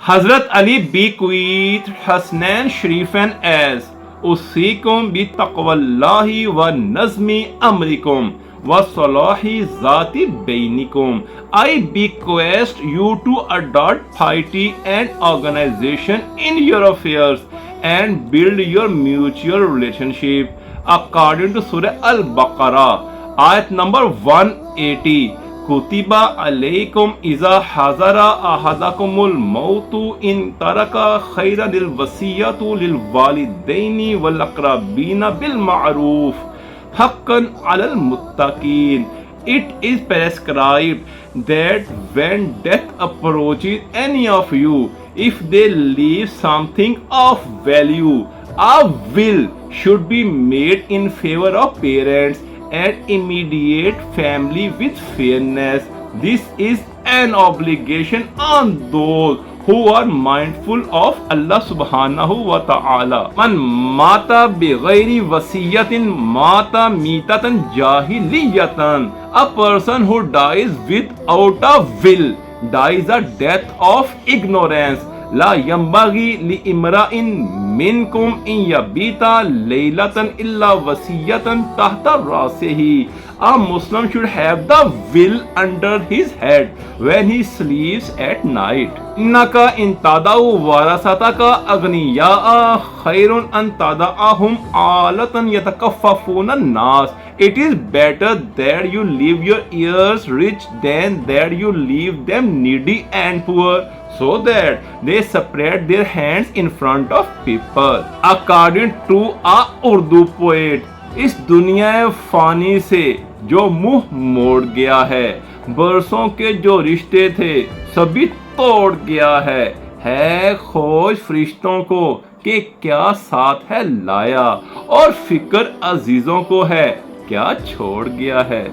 Hazrat Ali bequeathed Hasnain Sharifain as Usikum bi taqwallahi wa nazmi amrikum wa salahi zati bainikum. I bequest you to adopt piety and organization in your affairs and build your mutual relationship. According to Surah Al-Baqarah, ayat number 180. कुतिबा अलैकुम इज़ा हज़रा अहदकुमुल मौतु इन तरका खैरा लिल वसियतु लिल वालिदैनि वल अक़रबीना bill मारूफ हक़्क़न अलल मुत्तक़ीन. It is prescribed that when death approaches any of you, if they leave something of value, a will should be made in favor of parents and immediate family with fairness. This is an obligation on those who are mindful of Allah subhanahu wa ta'ala. Man mata bighayri wasiyatin mata mitatan jahiliyatan. A person who dies without a will dies a death of ignorance. La yambagi li imra'in minkum in yabita laylatan illa wasiyatan tahta rasihi. A Muslim should have the will under his head when he sleeps at night. Innaka in tada'u warasataka agniya'a khairun an tada'ahum alatan yatakaffafuna nas. It is better that you leave your heirs rich than that you leave them needy and poor, so that they spread their hands in front of people. According to a Urdu poet, इस दुनिया फानी से जो मुंह मोड़ गया है, बरसों के जो रिश्ते थे सभी तोड़ गया है खोज फरिश्तों को कि क्या साथ है लाया, और फिक्र अजीजों को है क्या छोड़ गया है.